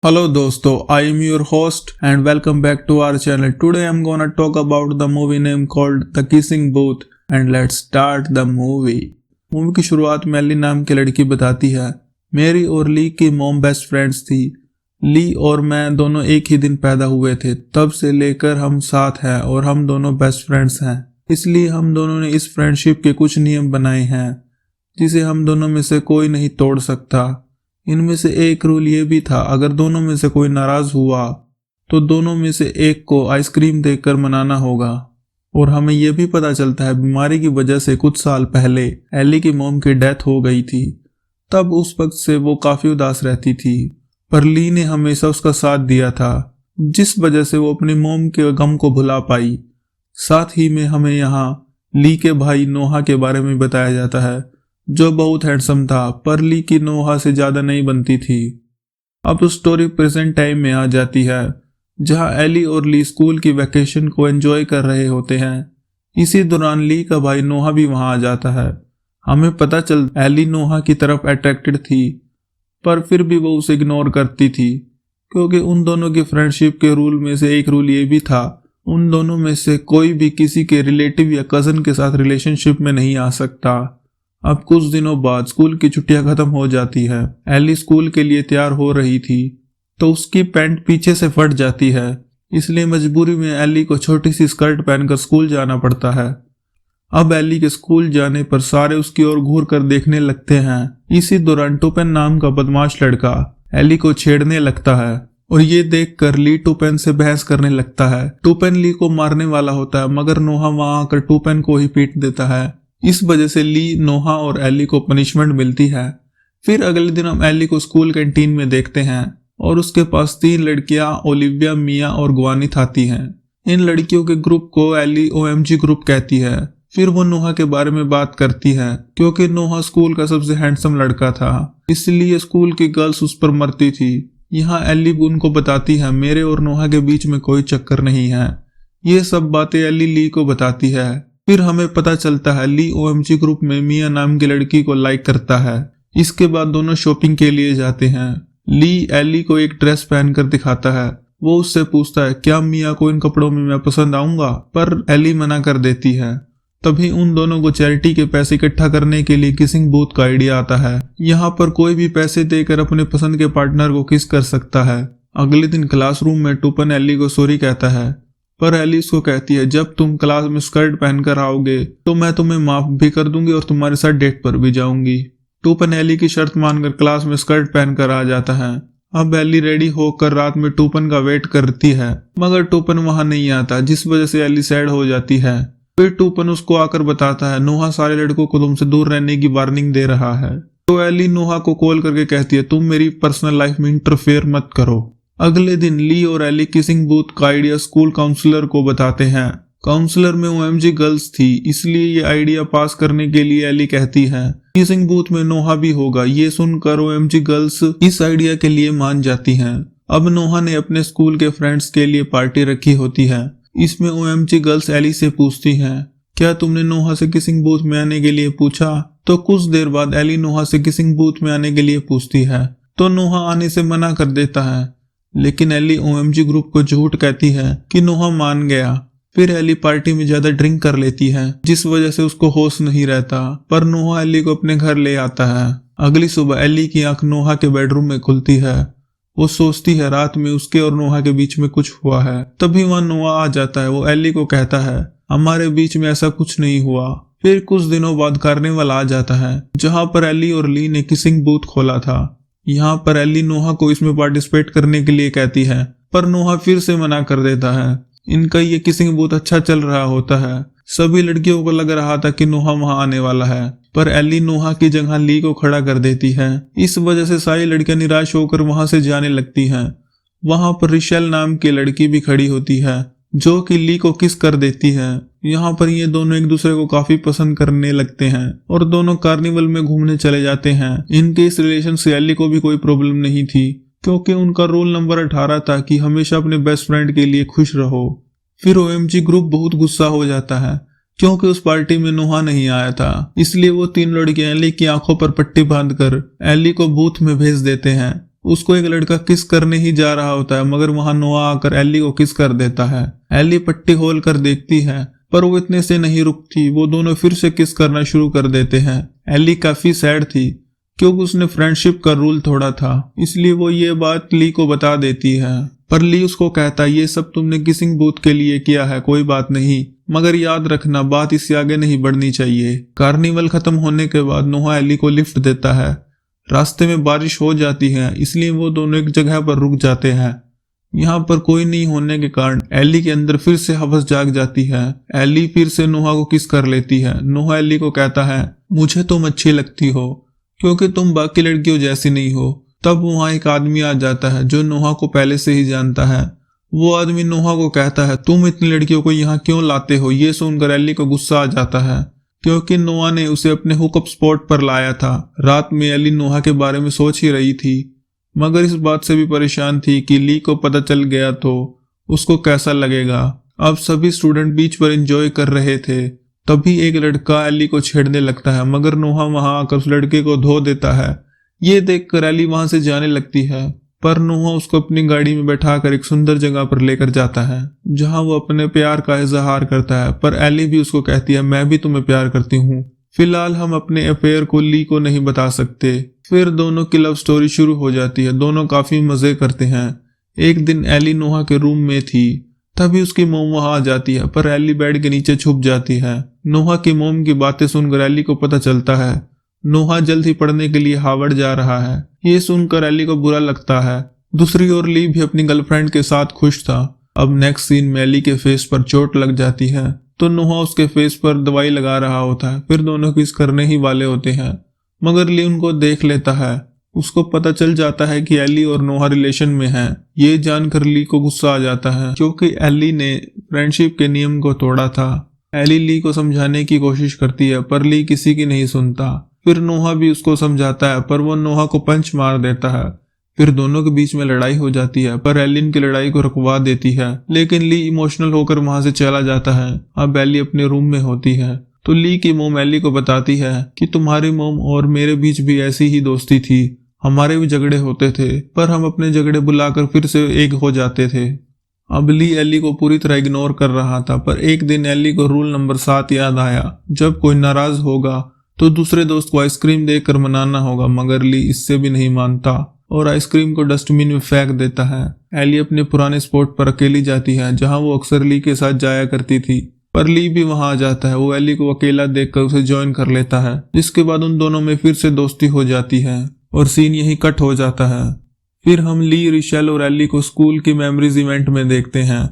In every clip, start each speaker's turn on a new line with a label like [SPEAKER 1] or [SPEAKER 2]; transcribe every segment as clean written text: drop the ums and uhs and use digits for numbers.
[SPEAKER 1] Hello दोस्तों, I am your host and welcome back to our channel. Today I'm gonna talk about the movie name called The Kissing Booth and let's start the movie. Movie की शुरुआत में Eli नाम की लड़की बताती है, मेरी और ली की मॉम बेस्ट फ्रेंड्स थी। ली और मैं दोनों एक ही दिन पैदा हुए थे, तब से लेकर हम साथ हैं और हम दोनों बेस्ट फ्रेंड्स हैं। इसलिए हम दोनों ने इस फ्रेंडशिप के कुछ नियम बनाए हैं जिसे हम दोनों में से कोई नहीं तोड़ सकता। इनमें से एक रूल ये भी था, अगर दोनों में से कोई नाराज हुआ तो दोनों में से एक को आइसक्रीम देकर मनाना होगा। और हमें यह भी पता चलता है बीमारी की वजह से कुछ साल पहले एली की मॉम की डेथ हो गई थी। तब उस वक्त से वो काफी उदास रहती थी, पर ली ने हमेशा उसका साथ दिया था, जिस वजह से वो अपनी मॉम के गम को भुला पाई। साथ ही में हमें यहाँ ली के भाई नोहा के बारे में बताया जाता है, जो बहुत हैंडसम था, पर ली की नोहा से ज्यादा नहीं बनती थी। अब स्टोरी प्रेजेंट टाइम में आ जाती है, जहां एली और ली स्कूल की वैकेशन को एंजॉय कर रहे होते हैं। इसी दौरान ली का भाई नोहा भी वहां आ जाता है। हमें पता चल एली नोहा की तरफ अट्रैक्टेड थी, पर फिर भी वो उसे इग्नोर करती थी, क्योंकि उन दोनों की फ्रेंडशिप के रूल में से एक रूल ये भी था, उन दोनों में से कोई भी किसी के रिलेटिव या कजन के साथ रिलेशनशिप में नहीं आ सकता। अब कुछ दिनों बाद स्कूल की छुट्टियां खत्म हो जाती है। एली स्कूल के लिए तैयार हो रही थी तो उसकी पैंट पीछे से फट जाती है, इसलिए मजबूरी में एली को छोटी सी स्कर्ट पहनकर स्कूल जाना पड़ता है। अब एली के स्कूल जाने पर सारे उसकी ओर घूर कर देखने लगते हैं। इसी दौरान टूपेन नाम का बदमाश लड़का एली को छेड़ने लगता है और ये देखकर ली टूपेन से बहस करने लगता है। टूपेन ली को मारने वाला होता है, मगर नोहा वहां आकर टूपेन को ही पीट देता है। इस वजह से ली, नोहा और एली को पनिशमेंट मिलती है। फिर अगले दिन हम एली को स्कूल कैंटीन में देखते हैं और उसके पास 3 लड़कियां ओलिविया, मिया और ग्वानिथ आती हैं। इन लड़कियों के ग्रुप को एली OMG ग्रुप कहती है। फिर वो नोहा के बारे में बात करती है, क्योंकि नोहा स्कूल का सबसे हैंडसम लड़का था, इसलिए स्कूल की गर्ल्स उस पर मरती थी। यहाँ एली उनको बताती है मेरे और नोहा के बीच में कोई चक्कर नहीं है। ये सब बातें एली ली को बताती है। फिर हमें पता चलता है ली OMG ग्रुप में मिया नाम की लड़की को लाइक करता है। इसके बाद दोनों शॉपिंग के लिए जाते हैं। ली एली को एक ड्रेस पहनकर दिखाता है। वो उससे पूछता है क्या मिया को इन कपड़ों में मैं पसंद आऊंगा, पर एली मना कर देती है। तभी उन दोनों को चैरिटी के पैसे इकट्ठा करने के लिए किसिंग बूथ का आइडिया आता है। यहाँ पर कोई भी पैसे देकर अपने पसंद के पार्टनर को किस कर सकता है। अगले दिन क्लासरूम में टूपन एली को सॉरी कहता है, पर एली उसको कहती है जब तुम क्लास में स्कर्ट पहनकर आओगे तो मैं तुम्हें माफ भी कर दूंगी और तुम्हारे साथ डेट पर भी जाऊंगी। टूपन एली की शर्त मानकर क्लास में स्कर्ट पहनकर आ जाता है। अब एली रेडी होकर रात में टूपन का वेट करती है, मगर टूपन वहां नहीं आता, जिस वजह से एली सैड हो जाती है। फिर टूपन उसको आकर बताता है नोहा सारे लड़कों को तुमसे दूर रहने की वार्निंग दे रहा है। तो एली नोहा को कॉल करके कहती है तुम मेरी पर्सनल लाइफ में इंटरफेयर मत करो। अगले दिन ली और एली किसिंग बूथ का आइडिया स्कूल काउंसलर को बताते हैं। काउंसलर में OMG गर्ल्स थी, इसलिए ये आइडिया पास करने के लिए एली कहती है किसिंग बूथ में नोहा भी होगा। ये सुनकर OMG गर्ल्स इस आइडिया के लिए मान जाती हैं। अब नोहा ने अपने स्कूल के फ्रेंड्स के लिए पार्टी रखी होती है। इसमें OMG गर्ल्स एली से पूछती हैं क्या तुमने नोहा से किसिंग बूथ में आने के लिए पूछा। तो कुछ देर बाद एली नोहा से किसिंग बूथ में आने के लिए पूछती है, तो नोहा आने से मना कर देता है, लेकिन एली OMG ग्रुप को झूठ कहती है कि नोहा मान गया। फिर एली पार्टी में ज्यादा ड्रिंक कर लेती है, जिस वजह से उसको होश नहीं रहता, पर नोहा एली को अपने घर ले आता है। अगली सुबह एली की आंख नोहा के बेडरूम में खुलती है। वो सोचती है रात में उसके और नोहा के बीच में कुछ हुआ है। तभी वहां नोहा आ जाता है। वो एली को कहता है हमारे बीच में ऐसा कुछ नहीं हुआ। फिर कुछ दिनों बाद कार्निवल आ जाता है, जहाँ पर एली और ली ने किसिंग बूथ खोला था। यहाँ पर एली नोहा को इसमें पार्टिसिपेट करने के लिए कहती है, पर नोहा फिर से मना कर देता है। इनका ये किसिंग बहुत अच्छा चल रहा होता है। सभी लड़कियों को लग रहा था कि नोहा वहां आने वाला है, पर एली नोहा की जगह ली को खड़ा कर देती है। इस वजह से सारी लड़कियां निराश होकर वहां से जाने लगती हैं। वहां पर रिशेल नाम की लड़की भी खड़ी होती है, जो कि ली को किस कर देती है। यहाँ पर ये दोनों एक दूसरे को काफी पसंद करने लगते हैं और दोनों कार्निवल में घूमने चले जाते हैं। इनके इस रिलेशन से एली को भी कोई प्रॉब्लम नहीं थी, क्योंकि उनका रोल नंबर 18 था कि हमेशा अपने बेस्ट फ्रेंड के लिए खुश रहो। फिर OMG ग्रुप बहुत गुस्सा हो जाता है, क्योंकि उस पार्टी में नोहा नहीं आया था। इसलिए वो 3 लड़कियां एली की आंखों पर पट्टी बांधकर एली को बूथ में भेज देते हैं। उसको एक लड़का किस करने ही जा रहा होता है, मगर वहां नोआ आकर एली को किस कर देता है। एली पट्टी खोल कर देखती है पर वो इतने से नहीं रुकती, वो दोनों फिर से किस करना शुरू कर देते हैं। एली काफी सैड थी क्योंकि उसने फ्रेंडशिप का रूल तोड़ा था, इसलिए वो ये बात ली को बता देती है। पर ली उसको कहता है ये सब तुमने किसिंग बूथ के लिए किया है, कोई बात नहीं, मगर याद रखना बात इससे आगे नहीं बढ़नी चाहिए। कार्निवल खत्म होने के बाद नोहा एली को लिफ्ट देता है। रास्ते में बारिश हो जाती है, इसलिए वो दोनों एक जगह पर रुक जाते हैं। यहाँ पर कोई नहीं होने के कारण एली के अंदर फिर से हवस जाग जाती है। एली फिर से नोहा को किस कर लेती है। नोहा एली को कहता है मुझे तुम अच्छी लगती हो क्योंकि तुम बाकी लड़कियों जैसी नहीं हो। तब वहां एक आदमी आ जाता है जो नोहा को पहले से ही जानता है। वो आदमी नोहा को कहता है तुम इतनी लड़कियों को यहाँ क्यों लाते हो। ये सुनकर एली को गुस्सा आ जाता है क्योंकि नोहा ने उसे अपने हुकअप स्पॉट पर लाया था। रात में एली नोहा के बारे में सोच ही रही थी, मगर इस बात से भी परेशान थी कि ली को पता चल गया तो उसको कैसा लगेगा। अब सभी स्टूडेंट बीच पर एंजॉय कर रहे थे, तभी एक लड़का एली को छेड़ने लगता है, मगर नोहा वहां आकर उस लड़के को धो देता है। ये देखकर एली वहां से जाने लगती है, पर नोहा उसको अपनी गाड़ी में बैठाकर एक सुंदर जगह पर लेकर जाता है जहां वो अपने प्यार का इजहार करता है। पर एली भी उसको कहती है मैं भी तुम्हें प्यार करती हूँ, फिलहाल हम अपने अफेयर को ली को नहीं बता सकते। फिर दोनों की लव स्टोरी शुरू हो जाती है। दोनों काफी मजे करते हैं। एक दिन एली नोहा के रूम में थी, तभी उसकी मोम वहां आ जाती है, पर एली बेड के नीचे छुप जाती है। नोहा की मोम की बातें सुनकर एली को पता चलता है नोहा जल्द ही पढ़ने के लिए हार्वर्ड जा रहा है। ये सुनकर एली को बुरा लगता है। दूसरी ओर ली भी अपनी गर्लफ्रेंड के साथ खुश था। अब नेक्स्ट सीन में एली के फेस पर चोट लग जाती है तो नोहा उसके फेस पर दवाई लगा रहा होता है। फिर दोनों किस करने ही वाले होते हैं, मगर ली उनको देख लेता है। उसको पता चल जाता है कि एली और नोहा रिलेशन में है। ये जानकर ली को गुस्सा आ जाता है क्योंकि एली ने फ्रेंडशिप के नियम को तोड़ा था। एली ली को समझाने की कोशिश करती है पर ली किसी की नहीं सुनता। फिर नोहा भी उसको समझाता है पर वो नोहा को पंच मार देता है। फिर दोनों के बीच में लड़ाई हो जाती है, पर एली इनकी लड़ाई को रुकवा देती है, लेकिन ली इमोशनल होकर वहां से चला जाता है। अब एली अपने रूम में होती है तो ली की मोम एली को बताती है कि तुम्हारी मोम और मेरे बीच भी ऐसी ही दोस्ती थी, हमारे भी झगड़े होते थे पर हम अपने झगड़े बुलाकर फिर से एक हो जाते थे। अब ली एली को पूरी तरह इग्नोर कर रहा था, पर एक दिन एली को रूल नंबर 7 याद आया, जब कोई नाराज होगा तो दूसरे दोस्त को आइसक्रीम देकर मनाना होगा। मगर ली इससे भी नहीं मानता और आइसक्रीम को डस्टबिन में फेंक देता है। एली अपने पुराने स्पॉट पर अकेली जाती है जहां वो अक्सर ली के साथ जाया करती थी, पर ली भी वहां आ जाता है। वो एली को अकेला देखकर उसे ज्वाइन कर लेता है, जिसके बाद उन दोनों में फिर से दोस्ती हो जाती है और सीन यही कट हो जाता है। फिर हम ली, रिशेल और एली को स्कूल की मेमोरीज इवेंट में देखते हैं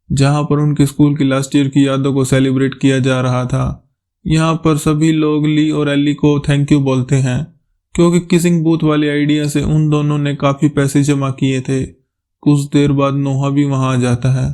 [SPEAKER 1] जहां पर उनके स्कूल की लास्ट ईयर की यादों को सेलिब्रेट किया जा रहा था। यहाँ पर सभी लोग ली और एली को थैंक यू बोलते हैं क्योंकि किसिंग बूथ वाली आइडिया से उन दोनों ने काफी पैसे जमा किए थे। कुछ देर बाद नोहा भी वहां आ जाता है।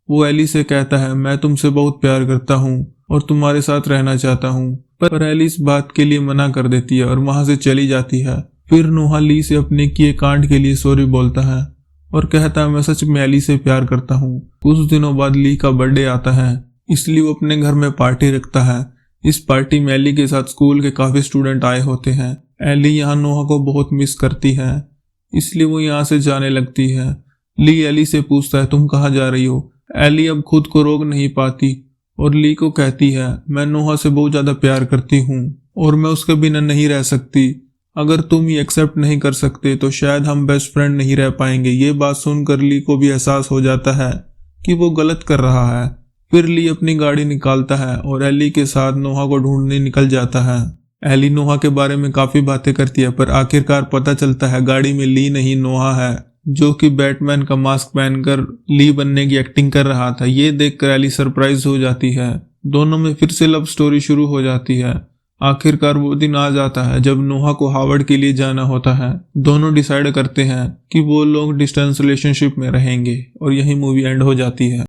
[SPEAKER 1] वो एली से कहता है मैं तुमसे बहुत प्यार करता हूँ और तुम्हारे साथ रहना चाहता हूँ, पर एली इस बात के लिए मना कर देती है और वहां से चली जाती है। फिर नोहा ली से अपने किए कांड के लिए सॉरी बोलता है और कहता है मैं सच में एली से प्यार करता हूँ। कुछ दिनों बाद ली का बर्थडे आता है, इसलिए वो अपने घर में पार्टी रखता है। इस पार्टी में एली के साथ स्कूल के काफी स्टूडेंट आए होते हैं। एली यहाँ नोहा को बहुत मिस करती है, इसलिए वो यहाँ से जाने लगती है। ली एली से पूछता है तुम कहाँ जा रही हो। एली अब खुद को रोक नहीं पाती और ली को कहती है मैं नोहा से बहुत ज्यादा प्यार करती हूँ और मैं उसके बिना नहीं रह सकती। अगर तुम ये एक्सेप्ट नहीं कर सकते तो शायद हम बेस्ट फ्रेंड नहीं रह पाएंगे। ये बात सुनकर ली को भी एहसास हो जाता है कि वो गलत कर रहा है। फिर ली अपनी गाड़ी निकालता है और एली के साथ नोहा को ढूंढने निकल जाता है। एली नोहा के बारे में काफी बातें करती है, पर आखिरकार पता चलता है गाड़ी में ली नहीं नोहा है, जो कि बैटमैन का मास्क पहनकर ली बनने की एक्टिंग कर रहा था। ये देखकर एली सरप्राइज हो जाती है। दोनों में फिर से लव स्टोरी शुरू हो जाती है। आखिरकार वो दिन आ जाता है जब नोहा को हार्वर्ड के लिए जाना होता है। दोनों डिसाइड करते हैं कि वो लोग डिस्टेंस रिलेशनशिप में रहेंगे और यही मूवी एंड हो जाती है।